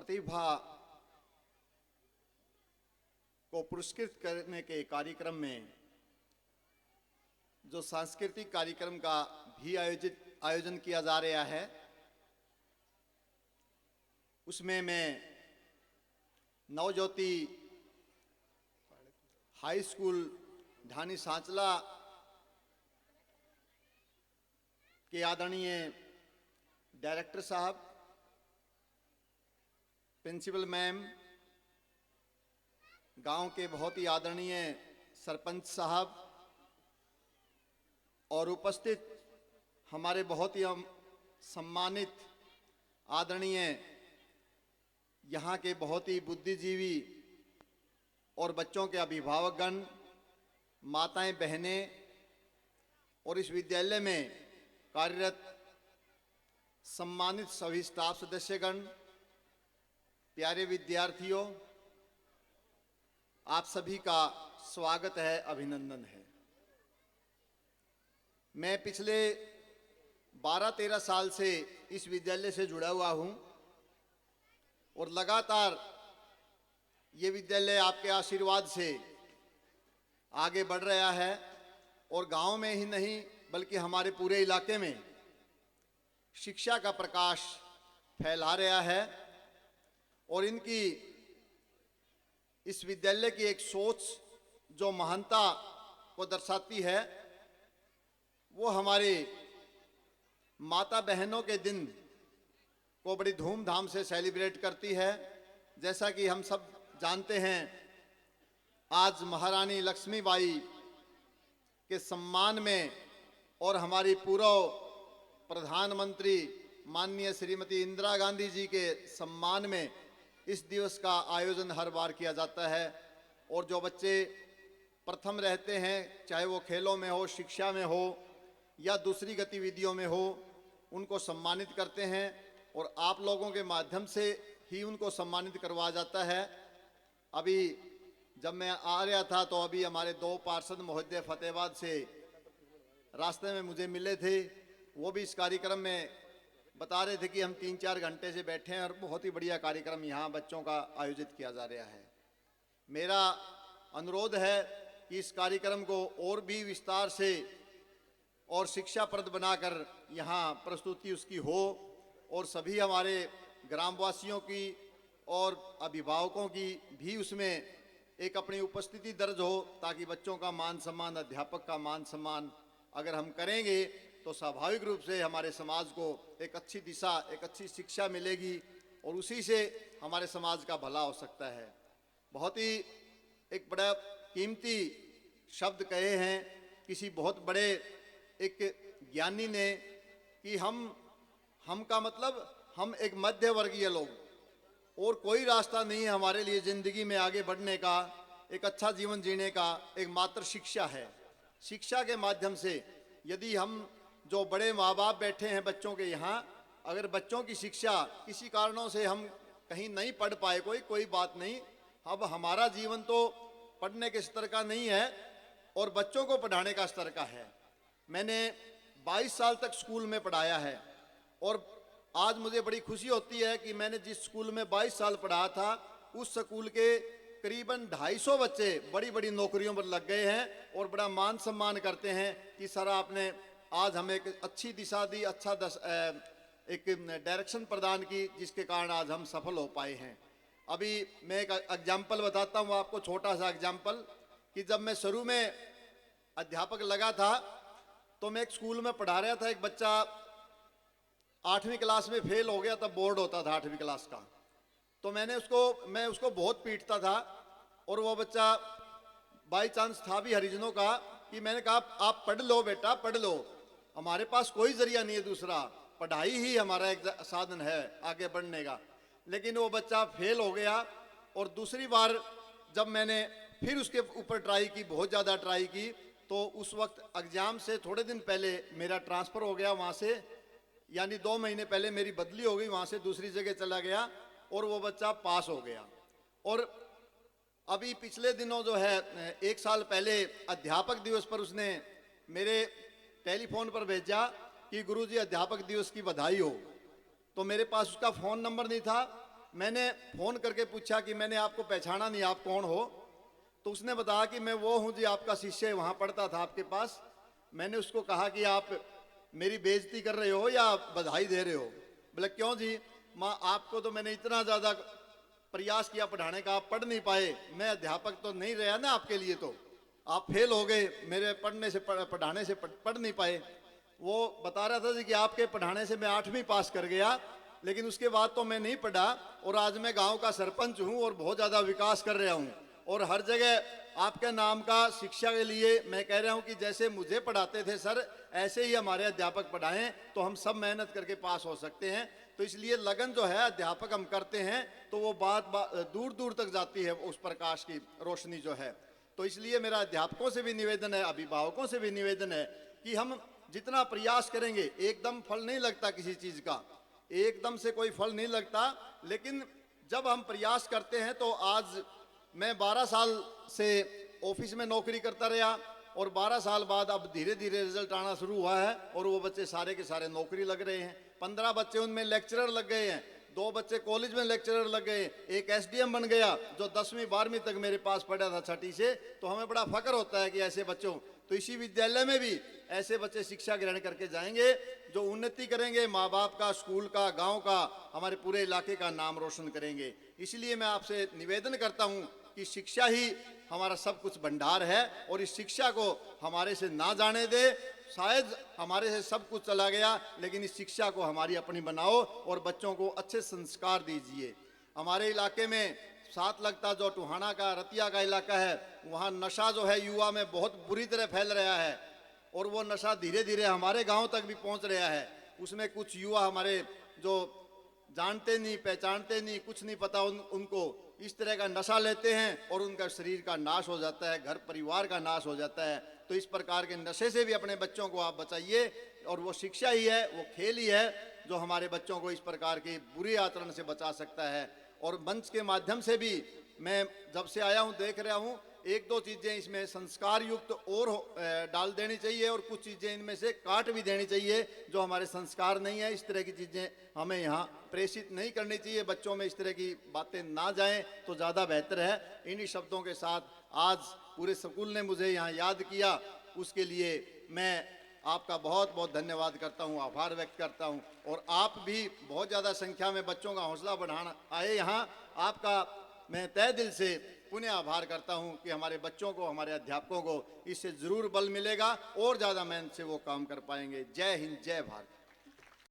प्रतिभा को पुरस्कृत करने के कार्यक्रम में जो सांस्कृतिक कार्यक्रम का भी आयोजन किया जा रहा है, उसमें मैं नवज्योति हाई स्कूल ढानी सांचला के आदरणीय डायरेक्टर साहब, प्रिंसिपल मैम, गांव के बहुत ही आदरणीय सरपंच साहब और उपस्थित हमारे बहुत ही सम्मानित आदरणीय यहाँ के बहुत ही बुद्धिजीवी और बच्चों के अभिभावकगण, माताएं, बहनें और इस विद्यालय में कार्यरत सम्मानित सभी स्टाफ सदस्यगण, प्यारे विद्यार्थियों, आप सभी का स्वागत है, अभिनंदन है। मैं पिछले 12-13 साल से इस विद्यालय से जुड़ा हुआ हूं और लगातार ये विद्यालय आपके आशीर्वाद से आगे बढ़ रहा है और गांव में ही नहीं बल्कि हमारे पूरे इलाके में शिक्षा का प्रकाश फैला रहा है। और इनकी इस विद्यालय की एक सोच जो महानता को दर्शाती है, वो हमारे माता बहनों के दिन को बड़ी धूमधाम से सेलिब्रेट करती है। जैसा कि हम सब जानते हैं, आज महारानी लक्ष्मीबाई के सम्मान में और हमारी पूर्व प्रधानमंत्री माननीय श्रीमती इंदिरा गांधी जी के सम्मान में इस दिवस का आयोजन हर बार किया जाता है। और जो बच्चे प्रथम रहते हैं, चाहे वो खेलों में हो, शिक्षा में हो या दूसरी गतिविधियों में हो, उनको सम्मानित करते हैं और आप लोगों के माध्यम से ही उनको सम्मानित करवाया जाता है। अभी जब मैं आ रहा था तो अभी हमारे 2 पार्षद महोदय फतेहाबाद से रास्ते में मुझे मिले थे। वो भी इस कार्यक्रम में बता रहे थे कि हम 3-4 घंटे से बैठे हैं और बहुत ही बढ़िया कार्यक्रम यहाँ बच्चों का आयोजित किया जा रहा है। मेरा अनुरोध है कि इस कार्यक्रम को और भी विस्तार से और शिक्षाप्रद बनाकर यहाँ प्रस्तुति उसकी हो और सभी हमारे ग्रामवासियों की और अभिभावकों की भी उसमें एक अपनी उपस्थिति दर्ज हो, ताकि बच्चों का मान सम्मान, अध्यापक का मान सम्मान अगर हम करेंगे तो स्वाभाविक रूप से हमारे समाज को एक अच्छी दिशा, एक अच्छी शिक्षा मिलेगी और उसी से हमारे समाज का भला हो सकता है। बहुत ही एक बड़ा कीमती शब्द कहे हैं किसी बहुत बड़े एक ज्ञानी ने कि हम का मतलब हम एक मध्य वर्गीय लोग और कोई रास्ता नहीं है हमारे लिए जिंदगी में आगे बढ़ने का, एक अच्छा जीवन जीने का, एक मात्र शिक्षा है। शिक्षा के माध्यम से यदि हम जो बड़े माँ बाप बैठे हैं बच्चों के यहाँ, अगर बच्चों की शिक्षा किसी कारणों से हम कहीं नहीं पढ़ पाए, कोई बात नहीं। अब हमारा जीवन तो पढ़ने के स्तर का नहीं है और बच्चों को पढ़ाने का स्तर का है। मैंने 22 साल तक स्कूल में पढ़ाया है और आज मुझे बड़ी खुशी होती है कि मैंने जिस स्कूल में 22 साल पढ़ाया था, उस स्कूल के करीबन 250 बच्चे बड़ी बड़ी नौकरियों पर लग गए हैं और बड़ा मान सम्मान करते हैं कि सर आपने आज हमें एक अच्छी दिशा दी, अच्छा एक डायरेक्शन प्रदान की, जिसके कारण आज हम सफल हो पाए हैं। अभी मैं एक एग्जाम्पल बताता हूँ आपको, छोटा सा एग्जाम्पल, कि जब मैं शुरू में अध्यापक लगा था तो मैं एक स्कूल में पढ़ा रहा था। एक बच्चा 8वीं क्लास में फेल हो गया, तब बोर्ड होता था 8वीं क्लास का। तो मैं उसको बहुत पीटता था और वो बच्चा बाई चांस था भी हरिजनों का, कि मैंने कहा आप पढ़ लो बेटा, पढ़ लो, हमारे पास कोई जरिया नहीं है दूसरा, पढ़ाई ही हमारा एक साधन है आगे बढ़ने का। लेकिन वो बच्चा फेल हो गया और दूसरी बार जब मैंने फिर उसके ऊपर ट्राई की, बहुत ज़्यादा ट्राई की, तो उस वक्त एग्जाम से थोड़े दिन पहले मेरा ट्रांसफ़र हो गया वहाँ से, यानी 2 महीने पहले मेरी बदली हो गई, वहाँ से दूसरी जगह चला गया और वो बच्चा पास हो गया। और अभी पिछले दिनों जो है 1 साल पहले अध्यापक दिवस पर उसने मेरे टेलीफोन पर भेजा कि गुरुजी अध्यापक दिवस की बधाई हो। तो मेरे पास उसका फ़ोन नंबर नहीं था, मैंने फ़ोन करके पूछा कि मैंने आपको पहचाना नहीं, आप कौन हो? तो उसने बताया कि मैं वो हूँ जी, आपका शिष्य वहाँ पढ़ता था आपके पास। मैंने उसको कहा कि आप मेरी बेइज्जती कर रहे हो या बधाई दे रहे हो? बोले क्यों जी? माँ, आपको तो मैंने इतना ज़्यादा प्रयास किया पढ़ाने का, आप पढ़ नहीं पाए। मैं अध्यापक तो नहीं रहा ना आपके लिए, तो आप फेल हो गए मेरे पढ़ने से, पढ़ाने से पढ़ नहीं पाए। वो बता रहा था जी कि आपके पढ़ाने से मैं 8वीं पास कर गया, लेकिन उसके बाद तो मैं नहीं पढ़ा, और आज मैं गांव का सरपंच हूं और बहुत ज़्यादा विकास कर रहा हूं, और हर जगह आपके नाम का शिक्षा के लिए मैं कह रहा हूं कि जैसे मुझे पढ़ाते थे सर, ऐसे ही हमारे अध्यापक पढ़ाएं तो हम सब मेहनत करके पास हो सकते हैं। तो इसलिए लगन जो है अध्यापक हम करते हैं तो वो बात दूर दूर तक जाती है, उस प्रकाश की रोशनी जो है। तो इसलिए मेरा अध्यापकों से भी निवेदन है, अभिभावकों से भी निवेदन है कि हम जितना प्रयास करेंगे, एकदम फल नहीं लगता किसी चीज़ का, एकदम से कोई फल नहीं लगता, लेकिन जब हम प्रयास करते हैं तो आज मैं 12 साल से ऑफिस में नौकरी करता रहा, और 12 साल बाद अब धीरे धीरे रिजल्ट आना शुरू हुआ है, और वो बच्चे सारे के सारे नौकरी लग रहे हैं। 15 बच्चे उनमें लेक्चरर लग गए हैं, 2 बच्चे कॉलेज में लेक्चरर लग गए, एक एसडीएम बन गया जो 10वीं 12वीं तक मेरे पास पढ़ा था, छठी से। तो हमें बड़ा फख्र होता है कि ऐसे बच्चों, तो इसी विद्यालय में भी ऐसे बच्चे शिक्षा ग्रहण करके जाएंगे जो उन्नति करेंगे, माँ बाप का, स्कूल का, गांव का, हमारे पूरे इलाके का नाम रोशन करेंगे। इसलिए मैं आपसे निवेदन करता हूँ कि शिक्षा ही हमारा सब कुछ भंडार है, और इस शिक्षा को हमारे से ना जाने दे। शायद हमारे से सब कुछ चला गया, लेकिन इस शिक्षा को हमारी अपनी बनाओ और बच्चों को अच्छे संस्कार दीजिए। हमारे इलाके में सात लगता जो टुहाना का, रतिया का इलाका है, वहाँ नशा जो है युवा में बहुत बुरी तरह फैल रहा है, और वो नशा धीरे धीरे हमारे गांव तक भी पहुंच रहा है। उसमें कुछ युवा हमारे जो जानते नहीं, पहचानते नहीं, कुछ नहीं पता उनको, इस तरह का नशा लेते हैं और उनका शरीर का नाश हो जाता है, घर परिवार का नाश हो जाता है। तो इस प्रकार के नशे से भी अपने बच्चों को आप बचाइए, और वो शिक्षा ही है, वो खेल ही है जो हमारे बच्चों को इस प्रकार के बुरे आचरण से बचा सकता है। और मंच के माध्यम से भी मैं जब से आया हूँ देख रहा हूँ, 1-2 चीज़ें इसमें संस्कार युक्त और डाल देनी चाहिए, और कुछ चीज़ें इनमें से काट भी देनी चाहिए जो हमारे संस्कार नहीं है। इस तरह की चीज़ें हमें यहाँ प्रेषित नहीं करनी चाहिए, बच्चों में इस तरह की बातें ना जाएं तो ज़्यादा बेहतर है। इन्हीं शब्दों के साथ आज पूरे स्कूल ने मुझे यहाँ याद किया, उसके लिए मैं आपका बहुत बहुत धन्यवाद करता हूँ, आभार व्यक्त करता हूँ। और आप भी बहुत ज़्यादा संख्या में बच्चों का हौसला बढ़ाना आए यहाँ, आपका मैं तहे दिल से पुनः आभार करता हूँ कि हमारे बच्चों को, हमारे अध्यापकों को इससे ज़रूर बल मिलेगा और ज़्यादा मेहनत से वो काम कर पाएंगे। जय हिंद, जय भारत।